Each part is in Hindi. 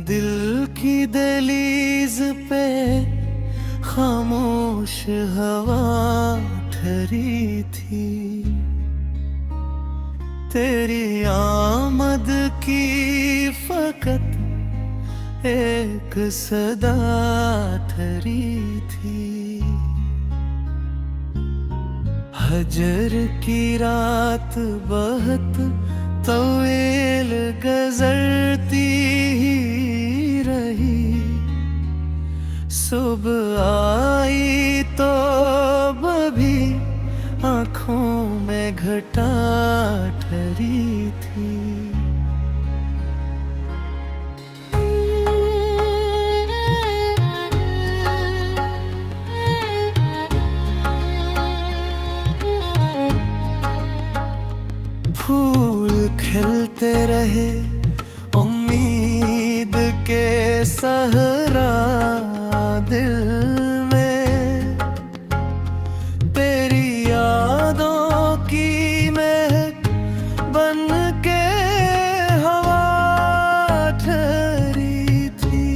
दिल की दहलीज पे खामोश हवा ठहरी थी, तेरी आमद की फकत एक सदा ठहरी थी। हजर की रात बहुत तवील गुजरती ही रही, सुबह आई तो भी आँखों में घटा ठहरी थी। फूल खिलते रहे उम्मीद के सहरा दिल में, तेरी यादों की महक बन के हवा ठहरी थी।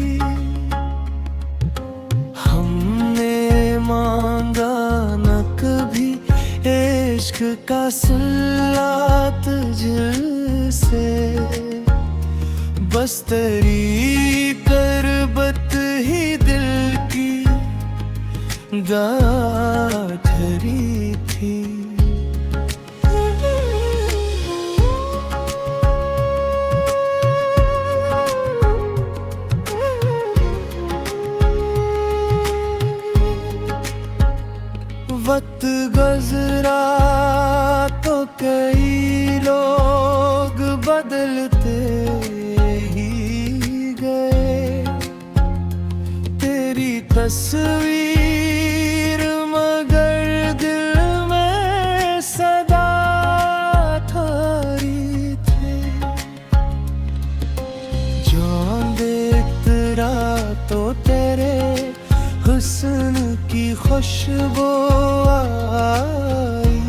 हमने मांगा न कभी इश्क का सिला तुझसे, बस तेरी करबत ही दिल की गाठरी थी। वक्त गुजरा तो कई लोग बदलते ही गए, तेरी तस्वीर मगर दिल में सदा ठहरी थी। जो देखता तो तेरे हुस्न की खुशबू आई,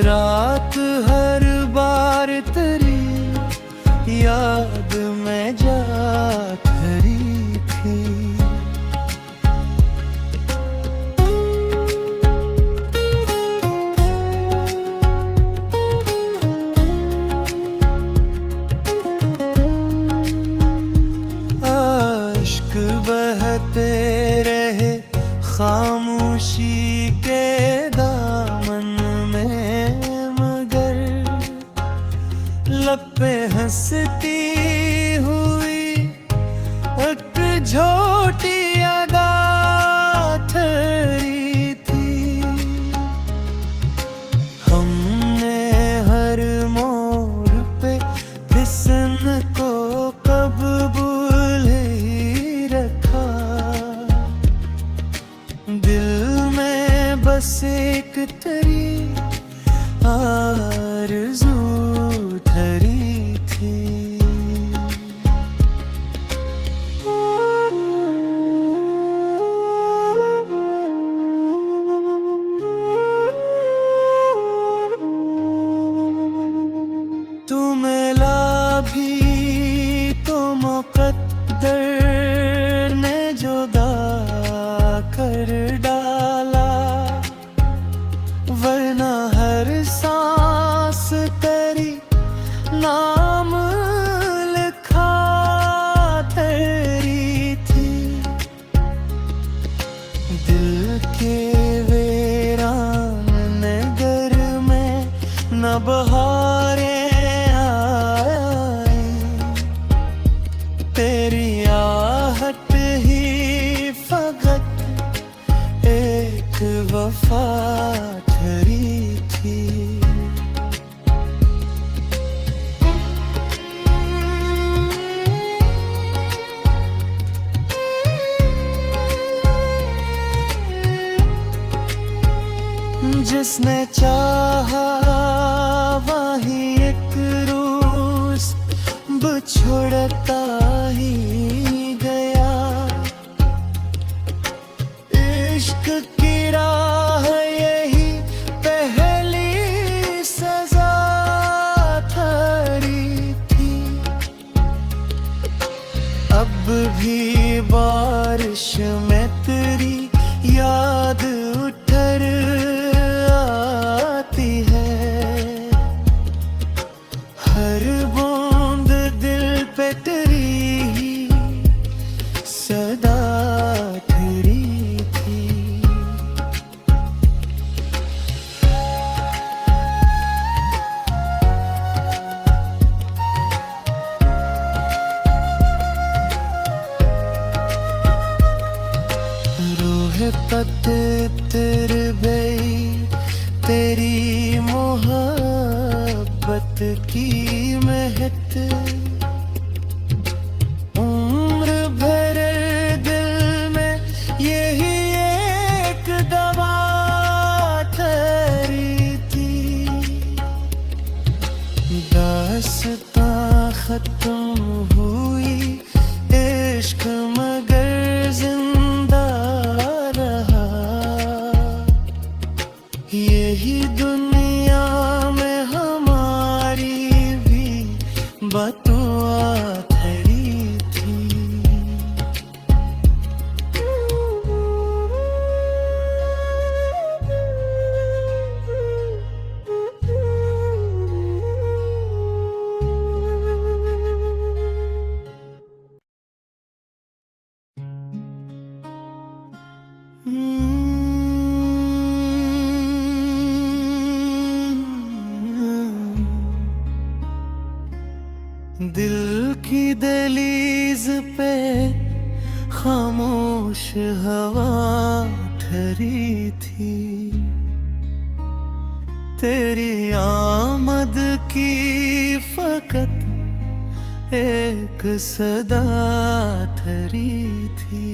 रात हर बार तेरी याद में जा ठहरी थी। आश्क बहते रहे खामोशी के दामन में, मगर लब पे हंसती हुई एक झोटी अदा ठहरी थी। हमने हर मोड़ पे किसन को कब भूल ही रखा, दिल में बस एक तेरी आरज़ू ठहरी थी। तू मिला भी तो मुक़द्दर ने जुदा कर डाला, वरना हर सांस तेरी नाम लिखा ठहरी थी। दिल के वीरान नगर में न बहारें आई, तेरी आहट ही फकत एक वफा ठहरी थी। जिसने चाहा वही एक रोज बिछुड़ता ही गया, इश्क अब भी बारिश में तेरी याद उतर आती है। हर बूंद दिल पे तेरी सदा ठहरी थी। रूह पत्थर गई तेरी मोहब्बत की महक, उम्र भर दिल में यही एक दवा ठहरी थी। दास्तां खत्म हुई इश्क मगर जिंदा रहा। यही दुनिया में हमारी भी बतुआ ठहरी थी। दिल की दहलीज पे खामोश हवा ठहरी थी। तेरी आमद की फकत एक सदा ठहरी थी।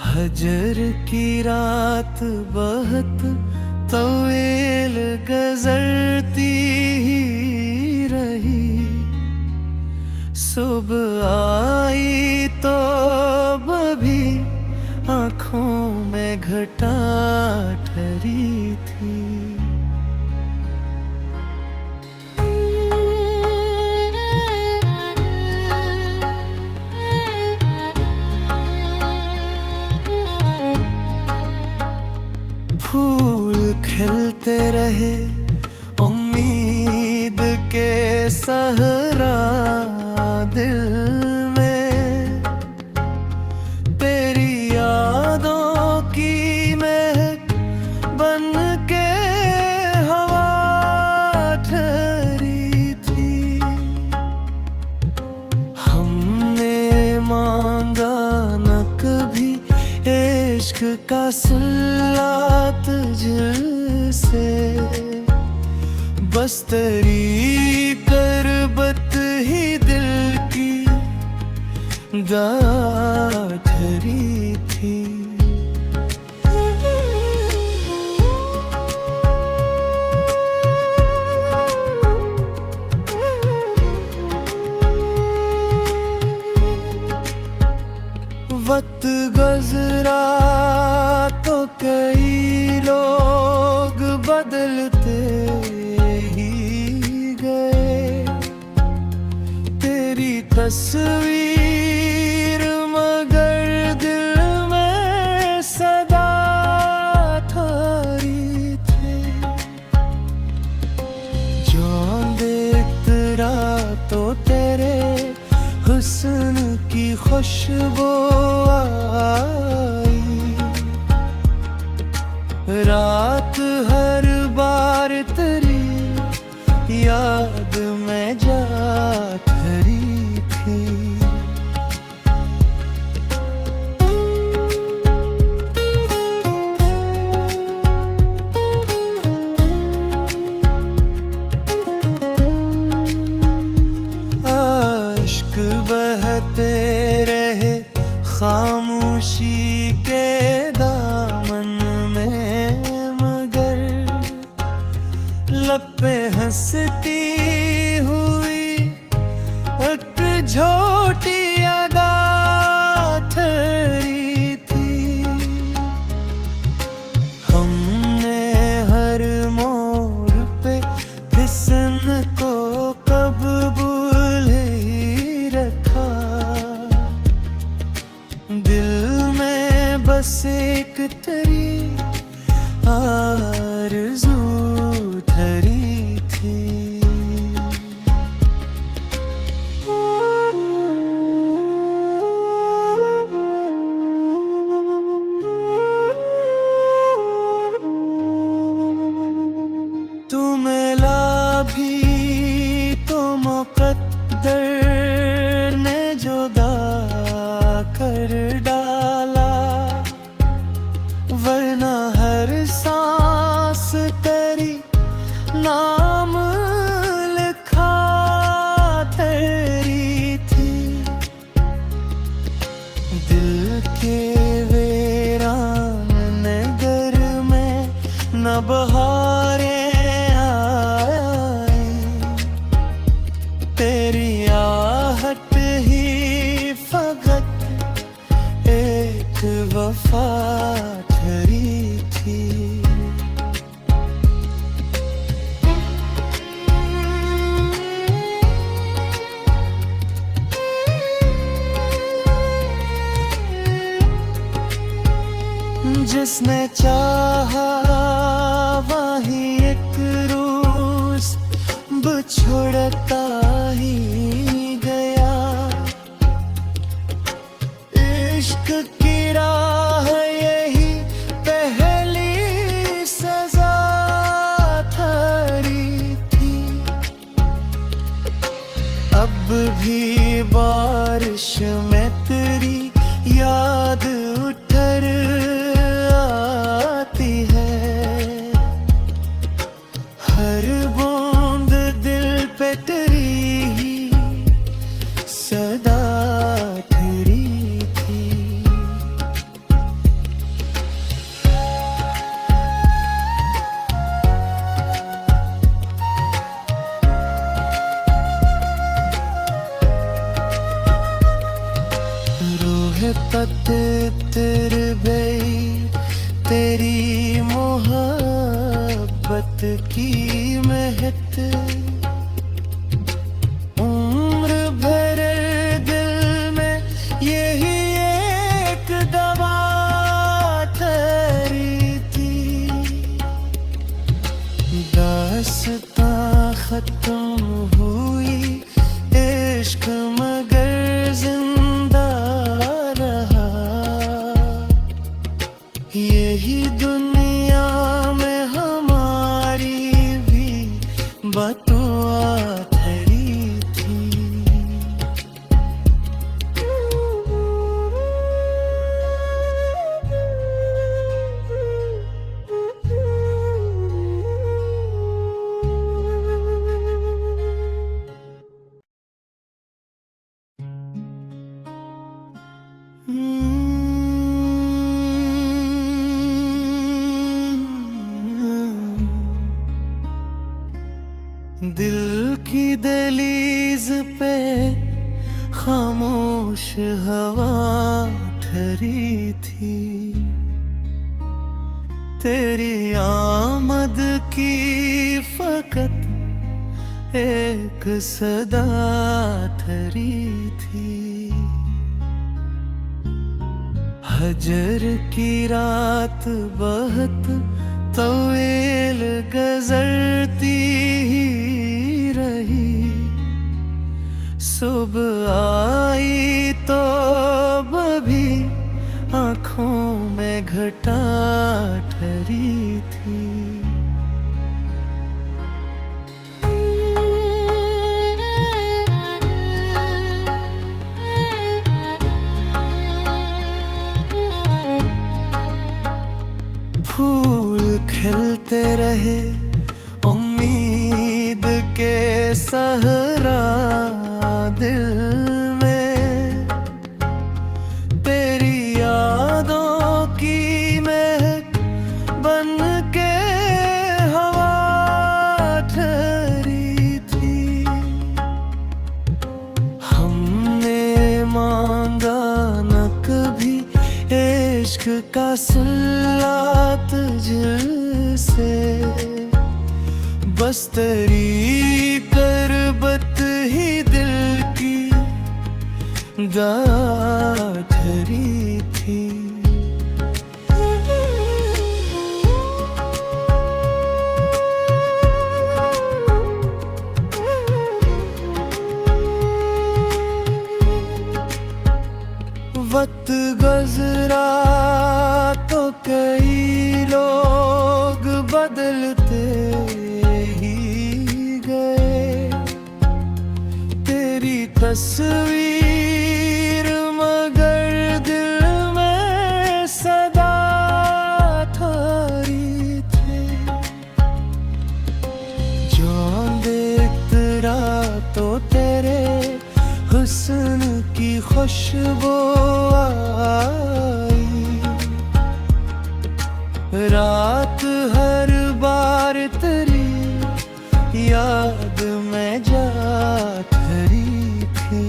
हजर की रात बहुत तवील गुजरती ही रही। सुबह आई तो भी आँखों में घटा ठहरी थी। फूल खिलते रहे उम्मीद के सहरा दिल में। तेरी यादों की महक बन के हवा ठहरी थी। हमने मांगा न कभी इश्क का सिला तुझसे, बस तेरी करबत ही दिल की गाठ ठहरी थी। वक्त गुजरा तो कई लोग बदलते ही गए। तेरी तस्वीर मगर दिल में सदा ठहरी थी। जो देखता तो तेरे हुस्न की खुशबू आई। रात हर बार तेरी याद में जा ठहरी थी। आश्क बहते रहे खामोशी के दामन में, मगर लब पे हंसती हुई एक झोटी अदा ठहरी थी। हमने हर मोड़ पे हुस्न को कब भूल ही से एक तेरी आरज़ू धरी थी। तू मिला भी तो मुक़द्दर ने जुदा कर डाला, वरना हर सांस तेरी नाम लिखा तेरी थी। दिल के वीरान नगर में न बहारें आई, तेरी आहट ही फकत एक वफा ठहरी थी। जिसने चाहा वही एक रोज बिछुड़ता ही गया। इश्क की राह यही पहली सजा ठहरी थी। अब भी बारिश में तेरी याद उतर आती है। हर बूंद दिल पे तेरी ही सदा ठहरी थी। रूह पत्थर गई तेरी मोहब्बत की महक, उम्र भर दिल में यही एक दवा ठहरी थी। दास्तां खत्म हुई इश्क मगर जिंदा रहा। यही दुनिया में हमारी भी बतुआ ठहरी थी। दिल की दहलीज पे खामोश हवा ठहरी थी। तेरी आमद की फकत एक सदा ठहरी थी। हजर की रात बहुत तवील गुजरती ही रही। सुबह आई तो भी आँखों में घटा ठहरी थी। फूल खिलते रहे उम्मीद के सहरा दिल में। तेरी यादों की महक बन के हवा ठहरी थी। हमने मांगा न कभी इश्क का सिला तुझसे, बस तेरी तरबत ही दिल की दाद ठहरी थी। वक्त गुजरा तो कई लोग बदलते ही गए। तेरी तस्वीर मगर दिल में सदा थारी थी। जो देखता रहा तो तेरे हुस्न की खुशबू आई। रात हर बार तेरी याद में जात रही थी।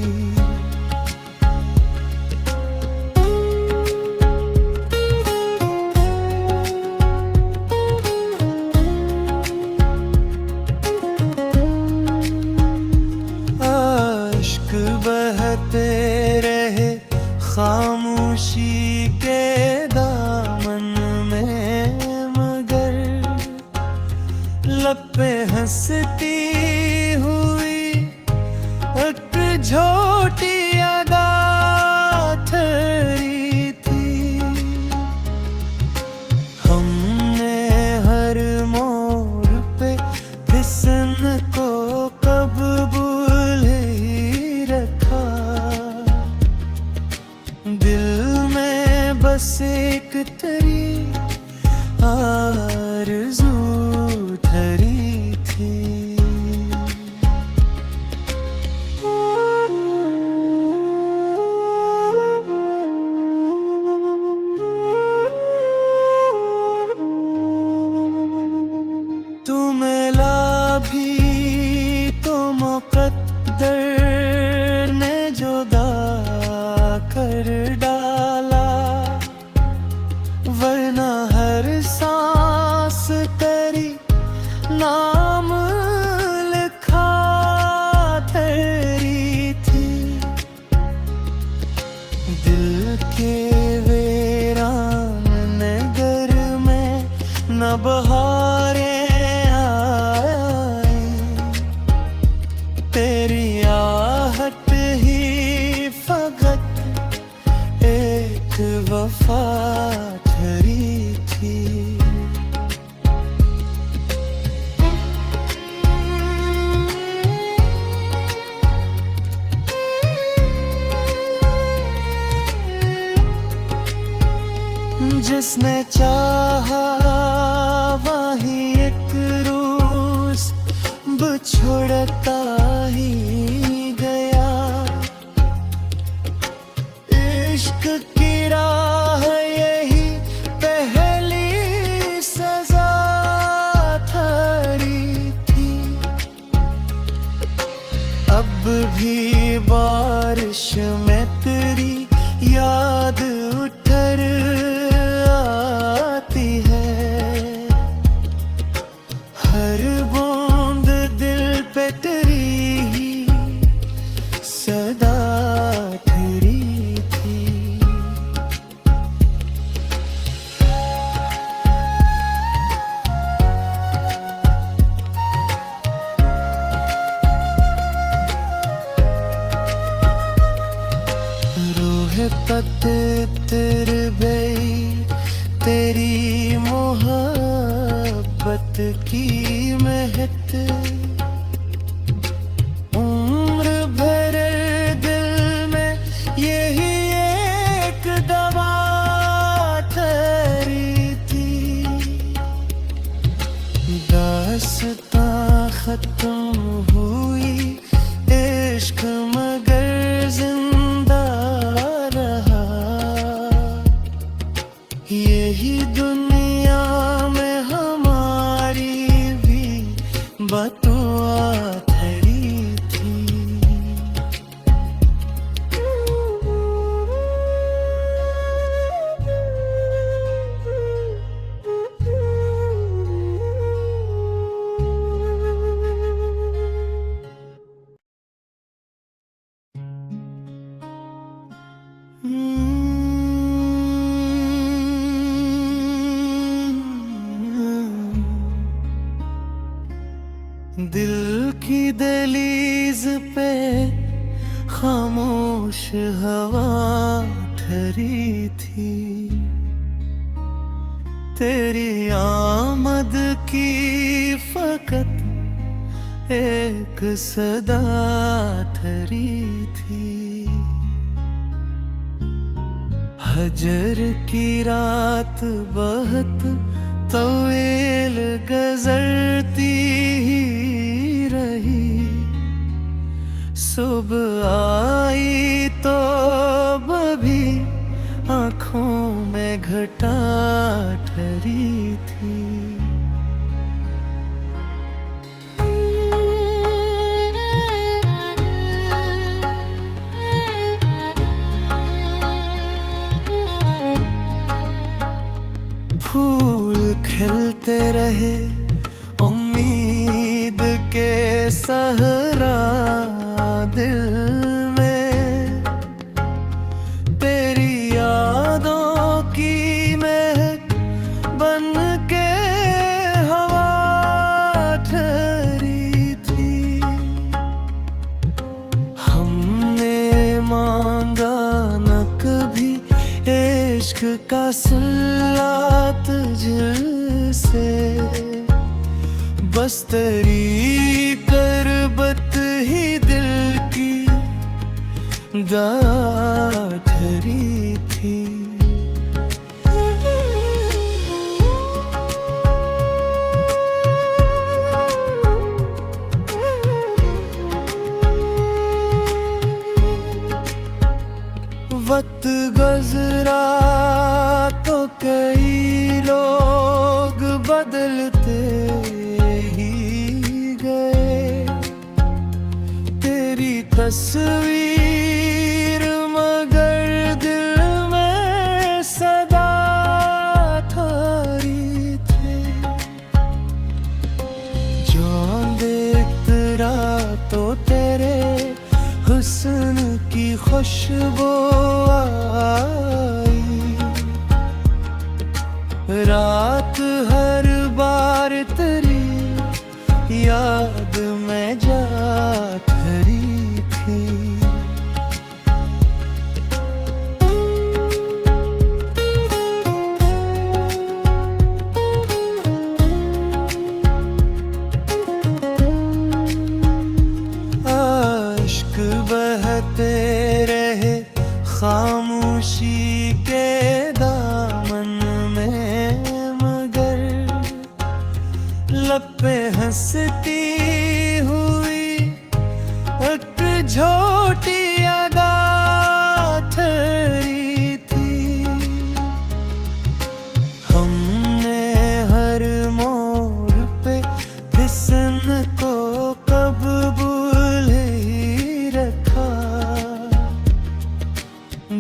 इश्क बहते रहे खामोशी के दामन में, मगर लब पे हंसती हुई एक झोटी अदा ठहरी थी। हमने हर मोड़ पे किसन को कब भूल ही रखा। दिल में बस एक तेरी आरज़ू धरी थी। तू मिला भी तो मुक़द्दर ने जुदा कर डाला, वरना हर सांस तेरी नाम लिखा तेरी थी। दिल के वीरान नगर में न बहारें आई। तेरी आहट ही फकत एक वफा ठहरी थी। जिसने चाहा वही एक रोज बिछुड़ता ही गया। इश्क की राह यही पहली सजा ठहरी थी। अब भी बारिश में तेरी याद उतर आती है। हर बूंद दिल पे तेरी सदा ठहरी थी। रूह पत्थर गई तेरी मोहब्बत की महक। उम्र भर दिल में यही एक दवा ठहरी थी। दास्तां खत्म हुई इश्क मगर जिंदा रहा। यही दुनिया में हमारी भी बतुआ ठहरी थी। दिल की दहलीज पे खामोश हवा ठहरी थी। तेरी आमद की फकत एक सदा ठहरी थी। हजर की रात बहुत तवील गुजरती ही रही। सुबह आई तो भी आँखों में घटा ठहरी थी। फूल खिलते रहे उम्मीद के सहरा दिल में। तेरी यादों की महक बन के हवा ठहरी थी। हमने मांगा न कभी इश्क का सिला तुझसे, बस तेरी करबत ही दिल की गाठरी थी। वक्त गुजरा तो कई लोग बदलते ही गए। तेरी तस्वीर मगर दिल में सदा ठहरी थी। जो देखता रहा तो तेरे हुस्न की खुशबू आई। रात हर बार तेरी याद में जा ठहरी थी। आश्क बहते रहे खामोशी के दामन में, मगर लब पे हंसती हुई एक झोटी अदा ठहरी थी। हमने हर मोड़ पे हुस्न को कब भूल ही रखा।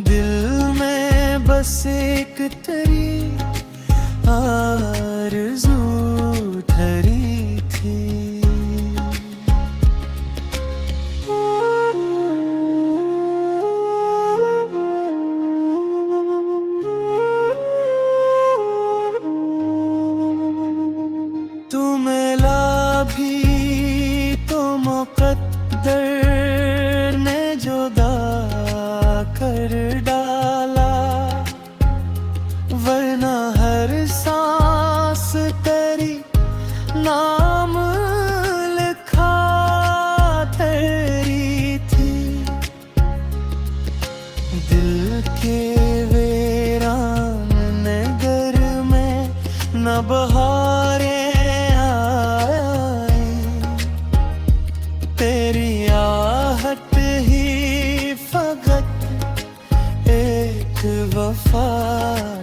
दिल में बस एक तेरी आरज़ू ठहरी थी। तू मिला भी तो मुक़द्दर ने जुदा कर डाला, वरना हर सांस तेरी नाम लिखा तेरी थी। दिल के वीरान नगर में न बहारें आई। तेरी आहट ही फकत एक वफा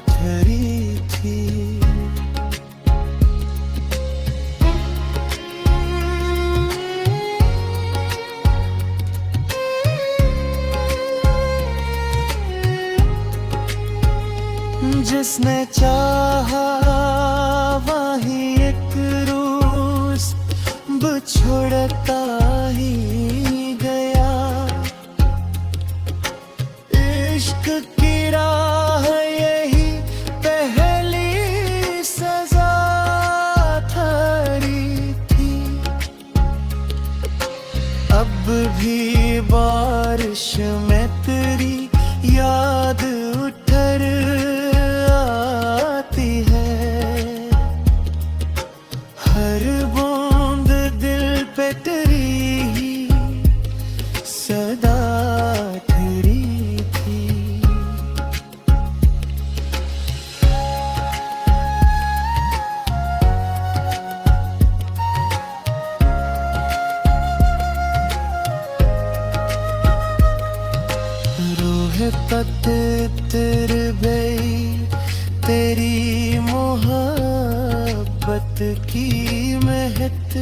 ठहरी थी। जिसने चाहा वही एक रोज बिछुड़ता ही गया। इश्क की राह यही पहली सजा ठहरी थी। अब भी बार फर्श में तेरी याद उठर आती है, हर बूंद दिल पे तेरी ही सदा ठहरी थी। रूह पत्थर गई तेरी मोहब्बत की महक